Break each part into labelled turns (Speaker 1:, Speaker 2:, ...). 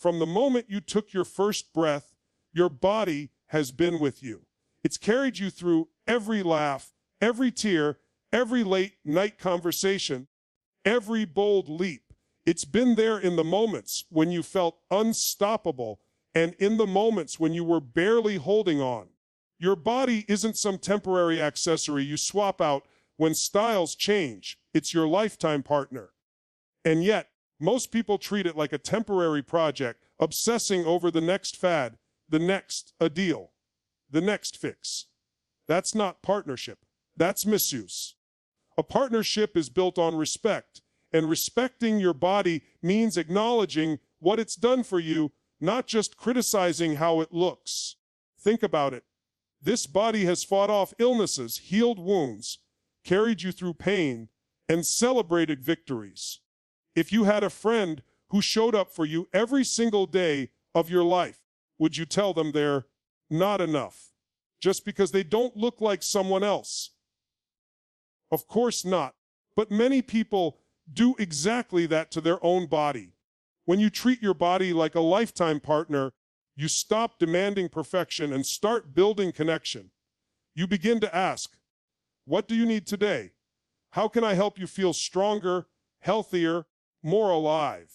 Speaker 1: From the moment you took your first breath, your body has been with you. It's carried you through every laugh, every tear, every late night conversation, every bold leap. It's been there in the moments when you felt unstoppable and in the moments when you were barely holding on. Your body isn't some temporary accessory you swap out when styles change. It's your lifetime partner. And yet, most people treat it like a temporary project, obsessing over the next fad, the next ideal, the next fix. That's not partnership. That's misuse. A partnership is built on respect, and respecting your body means acknowledging what it's done for you, not just criticizing how it looks. Think about it. This body has fought off illnesses, healed wounds, carried you through pain, and celebrated victories. If you had a friend who showed up for you every single day of your life, would you tell them they're not enough just because they don't look like someone else? Of course not. But many people do exactly that to their own body. When you treat your body like a lifetime partner, you stop demanding perfection and start building connection. You begin to ask, what do you need today? How can I help you feel stronger, healthier, more alive?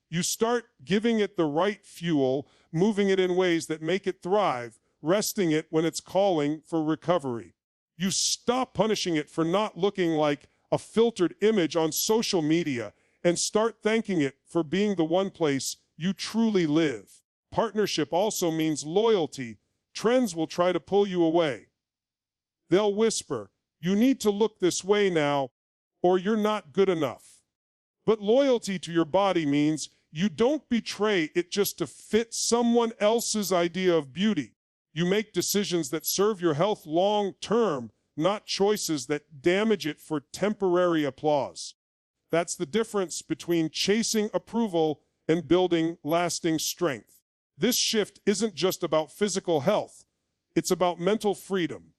Speaker 1: You start giving it the right fuel, moving it in ways that make it thrive, resting it when it's calling for recovery. You stop punishing it for not looking like a filtered image on social media and start thanking it for being the one place you truly live. Partnership also means loyalty. Trends will try to pull you away. They'll whisper, you need to look this way now, or you're not good enough. But loyalty to your body means you don't betray it just to fit someone else's idea of beauty. You make decisions that serve your health long term, not choices that damage it for temporary applause. That's the difference between chasing approval and building lasting strength. This shift isn't just about physical health, it's about mental freedom.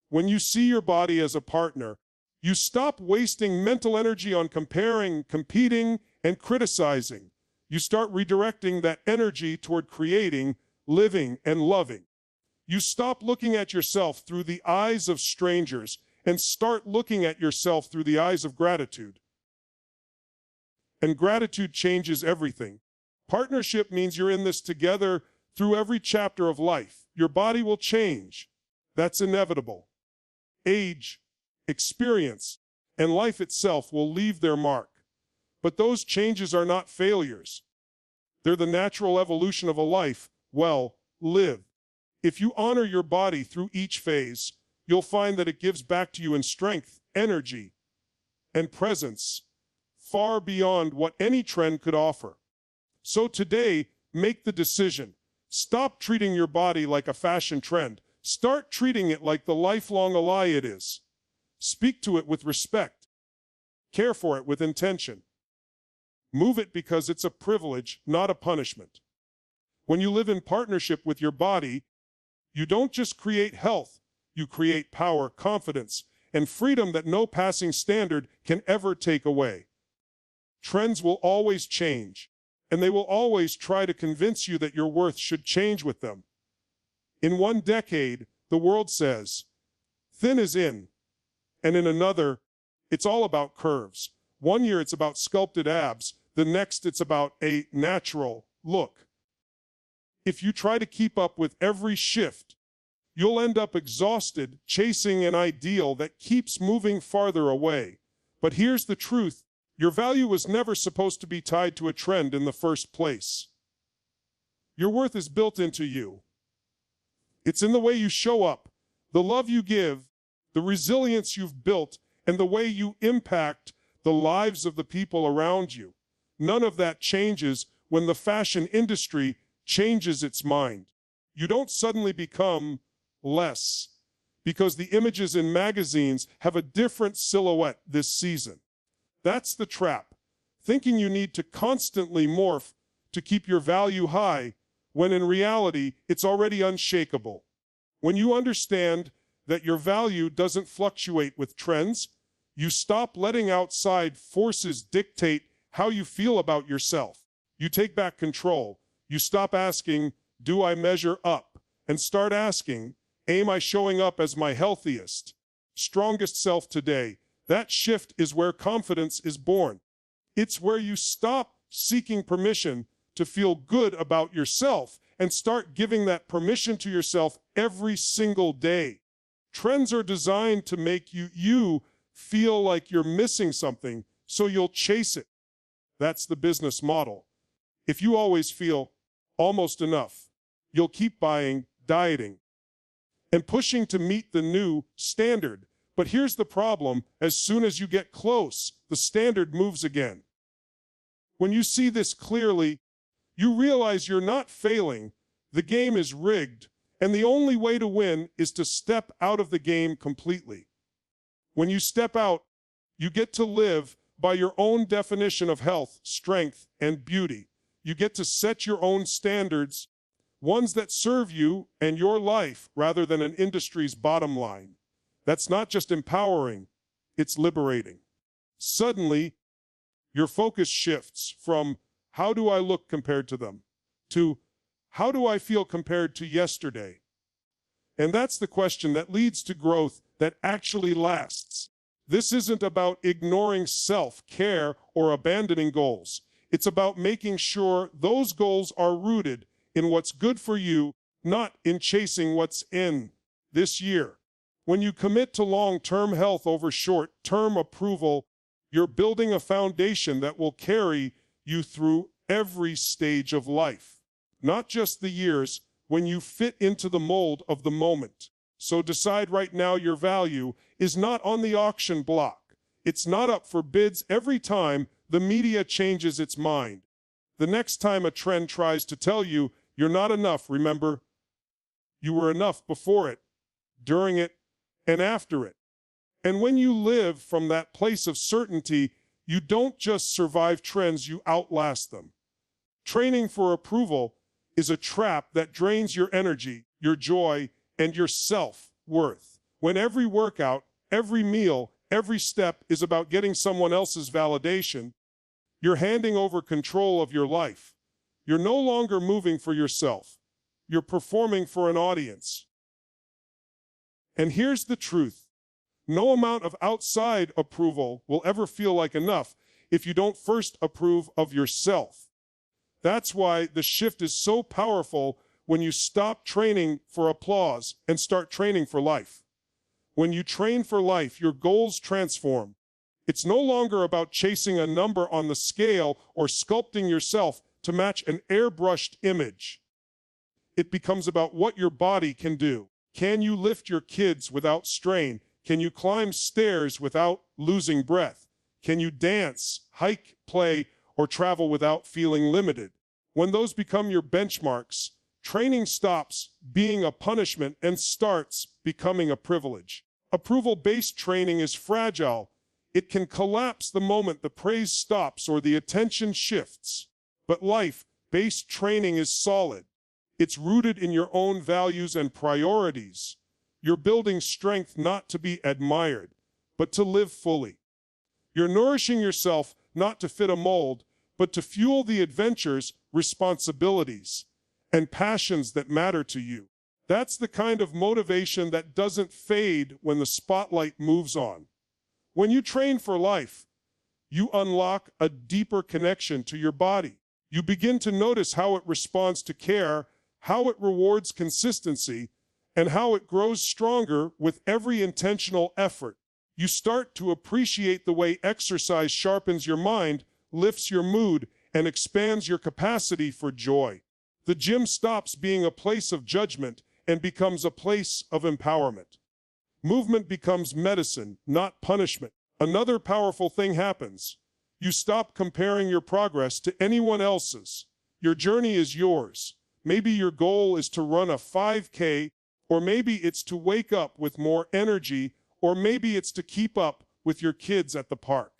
Speaker 1: When you see your body as a partner, you stop wasting mental energy on comparing, competing, and criticizing. You start redirecting that energy toward creating, living, and loving. You stop looking at yourself through the eyes of strangers and start looking at yourself through the eyes of gratitude. And gratitude changes everything. Partnership means you're in this together through every chapter of life. Your body will change. That's inevitable. Age, experience, and life itself will leave their mark. But those changes are not failures. They're the natural evolution of a life well lived. If you honor your body through each phase, you'll find that it gives back to you in strength, energy, and presence, far beyond what any trend could offer. So today, make the decision. Stop treating your body like a fashion trend. Start treating it like the lifelong ally it is. Speak to it with respect. Care for it with intention. Move it because it's a privilege, not a punishment. When you live in partnership with your body, you don't just create health, you create power, confidence, and freedom that no passing standard can ever take away. Trends will always change, and they will always try to convince you that your worth should change with them. In one decade, the world says, thin is in, and in another, it's all about curves. One year it's about sculpted abs, the next it's about a natural look. If you try to keep up with every shift, you'll end up exhausted chasing an ideal that keeps moving farther away. But here's the truth. Your value was never supposed to be tied to a trend in the first place. Your worth is built into you. It's in the way you show up, the love you give, the resilience you've built, and the way you impact the lives of the people around you. None of that changes when the fashion industry changes its mind. You don't suddenly become less because the images in magazines have a different silhouette this season. That's the trap, thinking you need to constantly morph to keep your value high, when in reality, it's already unshakable. When you understand that your value doesn't fluctuate with trends, you stop letting outside forces dictate how you feel about yourself. You take back control. You stop asking, do I measure up? And start asking, am I showing up as my healthiest, strongest self today? That shift is where confidence is born. It's where you stop seeking permission to feel good about yourself and start giving that permission to yourself every single day. Trends are designed to make you feel like you're missing something, so you'll chase it. That's the business model. If you always feel almost enough, you'll keep buying, dieting, and pushing to meet the new standard. But here's the problem: as soon as you get close, the standard moves again. When you see this clearly, you realize you're not failing. The game is rigged, and the only way to win is to step out of the game completely. When you step out, you get to live by your own definition of health, strength, and beauty. You get to set your own standards, ones that serve you and your life rather than an industry's bottom line. That's not just empowering, it's liberating. Suddenly, your focus shifts from how do I look compared to them to how do I feel compared to yesterday? And that's the question that leads to growth that actually lasts. This isn't about ignoring self-care or abandoning goals. It's about making sure those goals are rooted in what's good for you, not in chasing what's in this year. When you commit to long-term health over short-term approval, you're building a foundation that will carry you through every stage of life, not just the years when you fit into the mold of the moment. So decide right now your value is not on the auction block. It's not up for bids every time the media changes its mind. The next time a trend tries to tell you you're not enough, remember, you were enough before it, during it, and after it. And when you live from that place of certainty, you don't just survive trends, you outlast them. Training for approval is a trap that drains your energy, your joy, and your self-worth. When every workout, every meal, every step is about getting someone else's validation, you're handing over control of your life. You're no longer moving for yourself. You're performing for an audience. And here's the truth. No amount of outside approval will ever feel like enough if you don't first approve of yourself. That's why the shift is so powerful when you stop training for applause and start training for life. When you train for life, your goals transform. It's no longer about chasing a number on the scale or sculpting yourself to match an airbrushed image. It becomes about what your body can do. Can you lift your kids without strain? Can you climb stairs without losing breath? Can you dance, hike, play, or travel without feeling limited? When those become your benchmarks, training stops being a punishment and starts becoming a privilege. Approval-based training is fragile. It can collapse the moment the praise stops or the attention shifts. But life-based training is solid. It's rooted in your own values and priorities. You're building strength not to be admired, but to live fully. You're nourishing yourself not to fit a mold, but to fuel the adventures, responsibilities, and passions that matter to you. That's the kind of motivation that doesn't fade when the spotlight moves on. When you train for life, you unlock a deeper connection to your body. You begin to notice how it responds to care, how it rewards consistency, and how it grows stronger with every intentional effort. You start to appreciate the way exercise sharpens your mind, lifts your mood, and expands your capacity for joy. The gym stops being a place of judgment and becomes a place of empowerment. Movement becomes medicine, not punishment. Another powerful thing happens. You stop comparing your progress to anyone else's. Your journey is yours. Maybe your goal is to run a 5K, or maybe it's to wake up with more energy, or maybe it's to keep up with your kids at the park.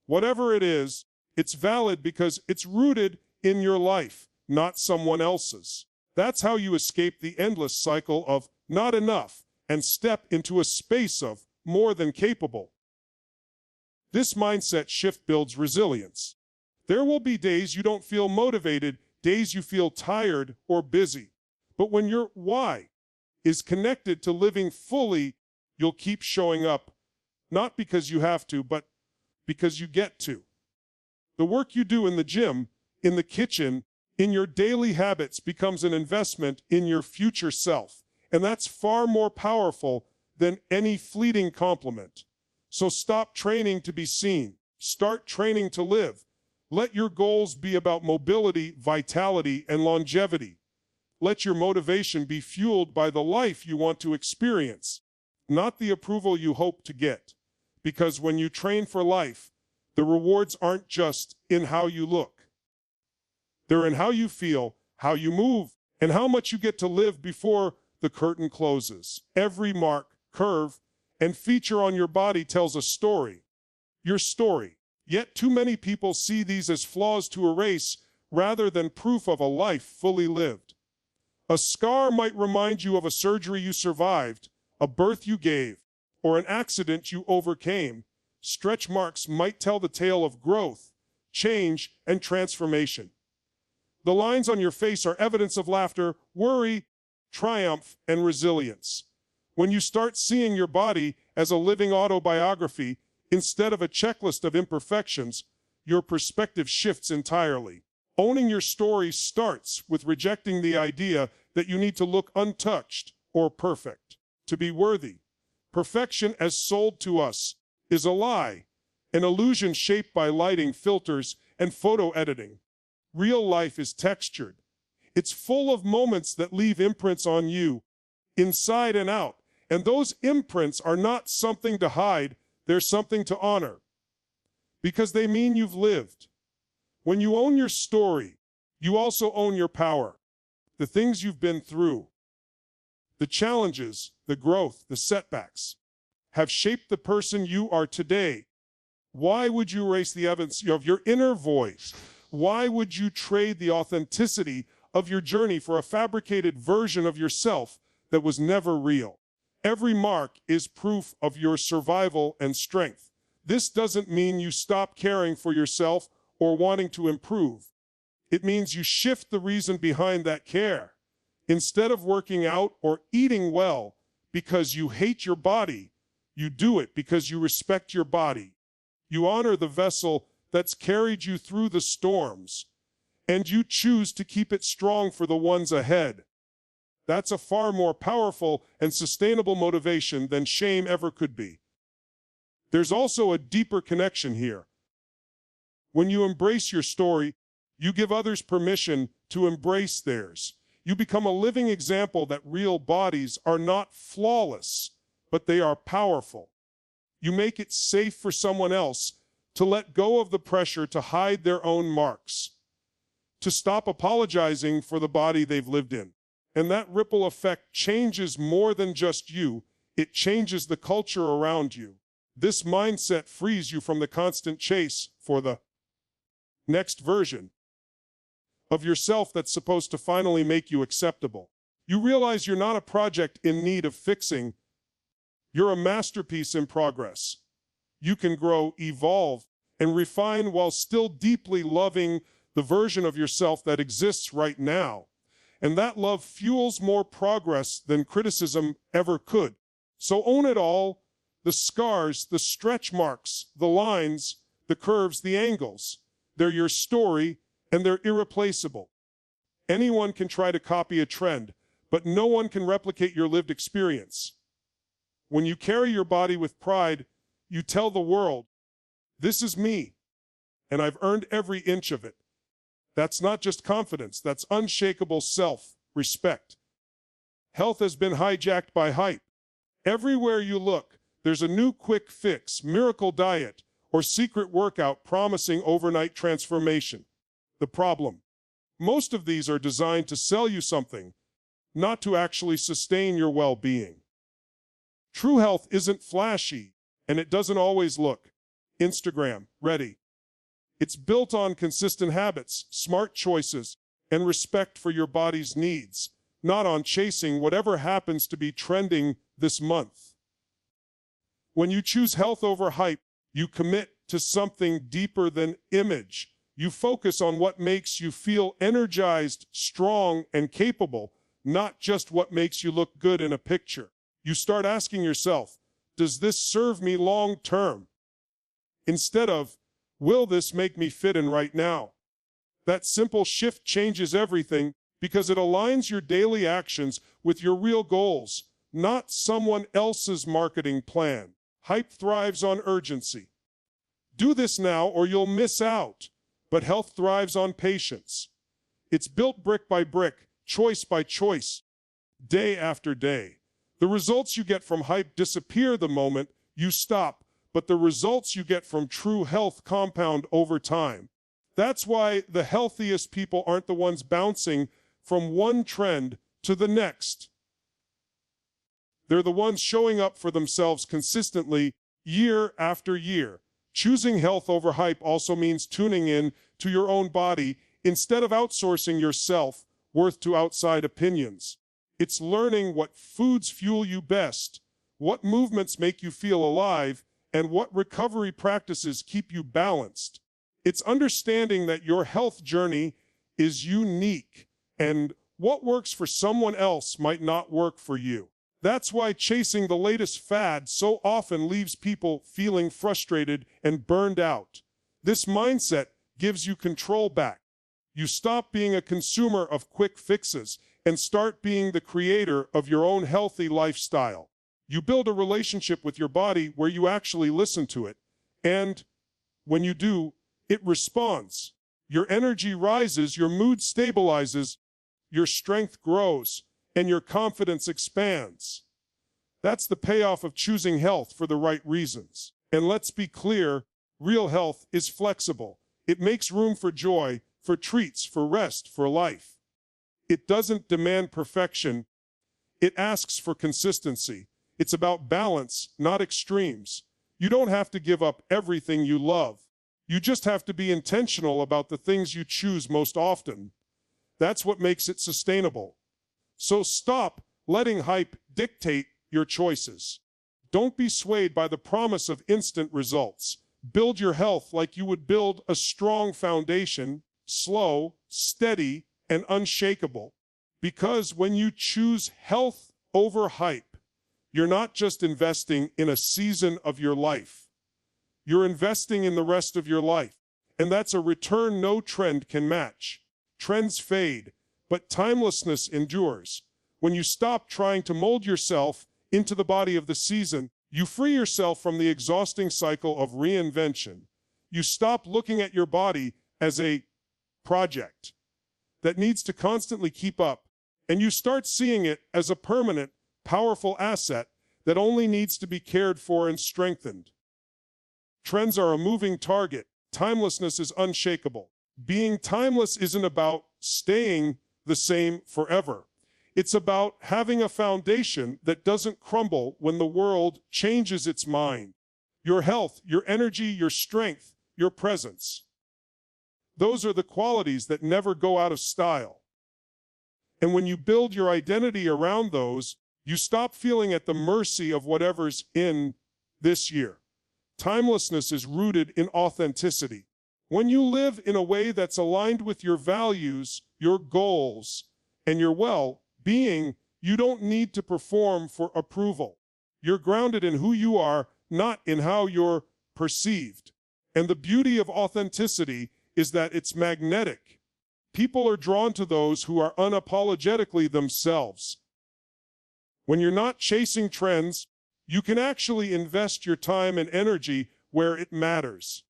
Speaker 1: Whatever it is, it's valid because it's rooted in your life, not someone else's. That's how you escape the endless cycle of not enough and step into a space of more than capable. This mindset shift builds resilience. There will be days you don't feel motivated, days you feel tired or busy. But when your why is connected to living fully, you'll keep showing up, not because you have to, but because you get to. The work you do in the gym, in the kitchen, in your daily habits becomes an investment in your future self. And that's far more powerful than any fleeting compliment. So stop training to be seen. Start training to live. Let your goals be about mobility, vitality, and longevity. Let your motivation be fueled by the life you want to experience, not the approval you hope to get. Because when you train for life, the rewards aren't just in how you look. They're in how you feel, how you move, and how much you get to live before the curtain closes. Every mark, curve, and feature on your body tells a story. Your story. Yet too many people see these as flaws to erase rather than proof of a life fully lived. A scar might remind you of a surgery you survived, a birth you gave, or an accident you overcame. Stretch marks might tell the tale of growth, change, and transformation. The lines on your face are evidence of laughter, worry, triumph, and resilience. When you start seeing your body as a living autobiography instead of a checklist of imperfections, your perspective shifts entirely. Owning your story starts with rejecting the idea that you need to look untouched or perfect to be worthy. Perfection as sold to us is a lie, an illusion shaped by lighting, filters, and photo editing. Real life is textured. It's full of moments that leave imprints on you, inside and out. And those imprints are not something to hide, they're something to honor. Because they mean you've lived. When you own your story, you also own your power. The things you've been through, the challenges, the growth, the setbacks, have shaped the person you are today. Why would you erase the evidence of your inner voice? Why would you trade the authenticity of your journey for a fabricated version of yourself that was never real? Every mark is proof of your survival and strength. This doesn't mean you stop caring for yourself or wanting to improve. It means you shift the reason behind that care. Instead of working out or eating well because you hate your body, you do it because you respect your body. You honor the vessel that's carried you through the storms, and you choose to keep it strong for the ones ahead. That's a far more powerful and sustainable motivation than shame ever could be. There's also a deeper connection here. When you embrace your story, you give others permission to embrace theirs. You become a living example that real bodies are not flawless, but they are powerful. You make it safe for someone else to let go of the pressure to hide their own marks, to stop apologizing for the body they've lived in. And that ripple effect changes more than just you. It changes the culture around you. This mindset frees you from the constant chase for the next version of yourself that's supposed to finally make you acceptable. You realize you're not a project in need of fixing. You're a masterpiece in progress. You can grow, evolve, and refine while still deeply loving the version of yourself that exists right now. And that love fuels more progress than criticism ever could. So own it all, the scars, the stretch marks, the lines, the curves, the angles. They're your story, and they're irreplaceable. Anyone can try to copy a trend, but no one can replicate your lived experience. When you carry your body with pride, you tell the world, this is me, and I've earned every inch of it. That's not just confidence, that's unshakable self-respect. Health has been hijacked by hype. Everywhere you look, there's a new quick fix, miracle diet, or secret workout promising overnight transformation. The problem: most of these are designed to sell you something, not to actually sustain your well-being. True health isn't flashy, and it doesn't always look Instagram ready. It's built on consistent habits, smart choices, and respect for your body's needs, not on chasing whatever happens to be trending this month. When you choose health over hype, you commit to something deeper than image. You focus on what makes you feel energized, strong, and capable, not just what makes you look good in a picture. You start asking yourself, does this serve me long term? Instead of, will this make me fit in right now? That simple shift changes everything because it aligns your daily actions with your real goals, not someone else's marketing plan. Hype thrives on urgency. Do this now or you'll miss out. But health thrives on patience. It's built brick by brick, choice by choice, day after day. The results you get from hype disappear the moment you stop, but the results you get from true health compound over time. That's why the healthiest people aren't the ones bouncing from one trend to the next. They're the ones showing up for themselves consistently, year after year. Choosing health over hype also means tuning in to your own body instead of outsourcing your self-worth to outside opinions. It's learning what foods fuel you best, what movements make you feel alive, and what recovery practices keep you balanced. It's understanding that your health journey is unique, and what works for someone else might not work for you. That's why chasing the latest fad so often leaves people feeling frustrated and burned out. This mindset gives you control back. You stop being a consumer of quick fixes and start being the creator of your own healthy lifestyle. You build a relationship with your body where you actually listen to it, and when you do, it responds. Your energy rises, your mood stabilizes, your strength grows, and your confidence expands. That's the payoff of choosing health for the right reasons. And let's be clear, real health is flexible. It makes room for joy, for treats, for rest, for life. It doesn't demand perfection. It asks for consistency. It's about balance, not extremes. You don't have to give up everything you love. You just have to be intentional about the things you choose most often. That's what makes it sustainable. So stop letting hype dictate your choices. Don't be swayed by the promise of instant results. Build your health like you would build a strong foundation, slow, steady, and unshakable. Because when you choose health over hype, you're not just investing in a season of your life. You're investing in the rest of your life. And that's a return no trend can match. Trends fade, but timelessness endures. When you stop trying to mold yourself into the body of the season, you free yourself from the exhausting cycle of reinvention. You stop looking at your body as a project that needs to constantly keep up, and you start seeing it as a permanent, powerful asset that only needs to be cared for and strengthened. Trends are a moving target. Timelessness is unshakable. Being timeless isn't about staying the same forever. It's about having a foundation that doesn't crumble when the world changes its mind. Your health, your energy, your strength, your presence. Those are the qualities that never go out of style. And when you build your identity around those, you stop feeling at the mercy of whatever's in this year. Timelessness is rooted in authenticity. When you live in a way that's aligned with your values, your goals, and your well-being, you don't need to perform for approval. You're grounded in who you are, not in how you're perceived. And the beauty of authenticity is that it's magnetic. People are drawn to those who are unapologetically themselves. When you're not chasing trends, you can actually invest your time and energy where it matters.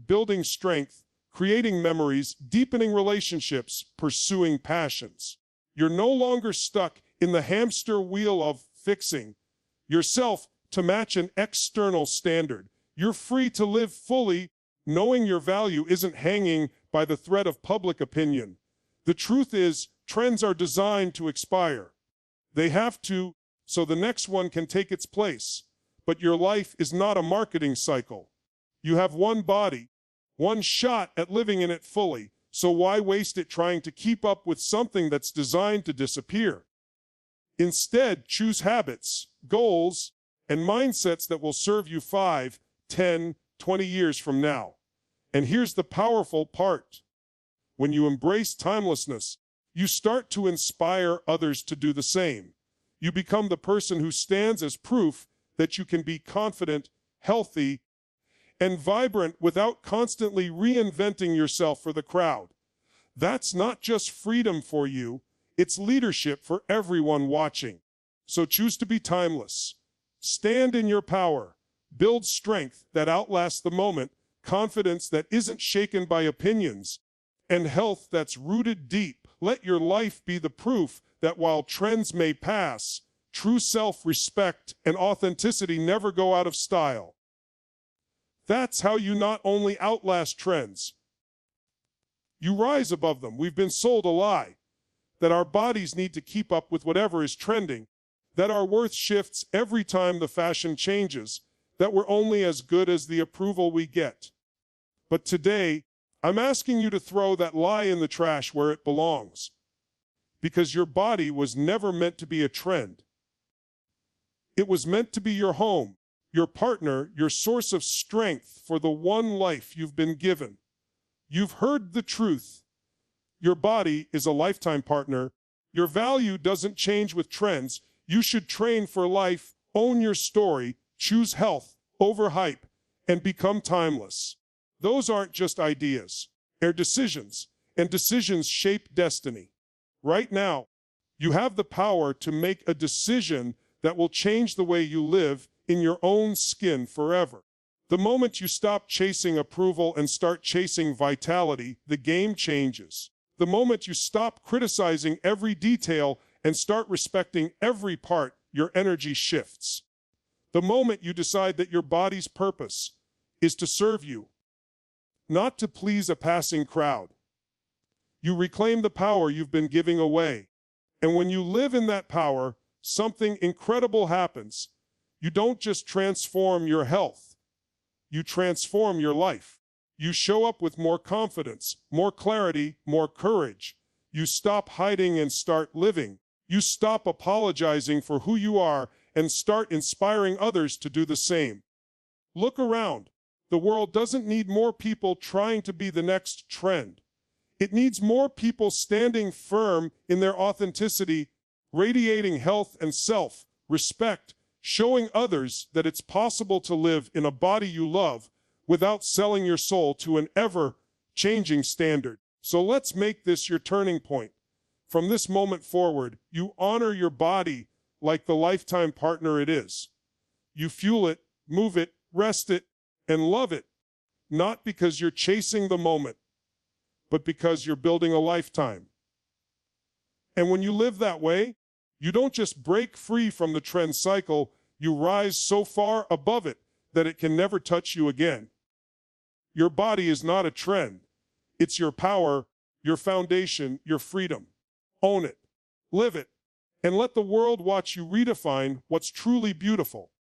Speaker 1: Building strength, creating memories, deepening relationships, pursuing passions. You're no longer stuck in the hamster wheel of fixing yourself to match an external standard. You're free to live fully, knowing your value isn't hanging by the thread of public opinion. The truth is, trends are designed to expire. They have to, so the next one can take its place. But your life is not a marketing cycle. You have one body, one shot at living in it fully, so why waste it trying to keep up with something that's designed to disappear? Instead, choose habits, goals, and mindsets that will serve you 5, 10, 20 years from now. And here's the powerful part. When you embrace timelessness, you start to inspire others to do the same. You become the person who stands as proof that you can be confident, healthy, and vibrant without constantly reinventing yourself for the crowd. That's not just freedom for you, it's leadership for everyone watching. So choose to be timeless. Stand in your power. Build strength that outlasts the moment, confidence that isn't shaken by opinions, and health that's rooted deep. Let your life be the proof that while trends may pass, true self-respect and authenticity never go out of style. That's how you not only outlast trends, you rise above them. We've been sold a lie that our bodies need to keep up with whatever is trending, that our worth shifts every time the fashion changes, that we're only as good as the approval we get. But today, I'm asking you to throw that lie in the trash where it belongs, because your body was never meant to be a trend. It was meant to be your home, your partner, your source of strength for the one life you've been given. You've heard the truth. Your body is a lifetime partner. Your value doesn't change with trends. You should train for life, own your story, choose health over hype, and become timeless. Those aren't just ideas. They're decisions, and decisions shape destiny. Right now, you have the power to make a decision that will change the way you live in your own skin forever. The moment you stop chasing approval and start chasing vitality, the game changes. The moment you stop criticizing every detail and start respecting every part, your energy shifts. The moment you decide that your body's purpose is to serve you, not to please a passing crowd, you reclaim the power you've been giving away. And when you live in that power, something incredible happens. You don't just transform your health, you transform your life. You show up with more confidence, more clarity, more courage. You stop hiding and start living. You stop apologizing for who you are and start inspiring others to do the same. Look around. The world doesn't need more people trying to be the next trend. It needs more people standing firm in their authenticity, radiating health and self-respect, showing others that it's possible to live in a body you love without selling your soul to an ever-changing standard. So let's make this your turning point. From this moment forward, you honor your body like the lifetime partner it is. You fuel it, move it, rest it, and love it, not because you're chasing the moment, but because you're building a lifetime. And when you live that way, you don't just break free from the trend cycle, you rise so far above it that it can never touch you again. Your body is not a trend. It's your power, your foundation, your freedom. Own it, live it, and let the world watch you redefine what's truly beautiful.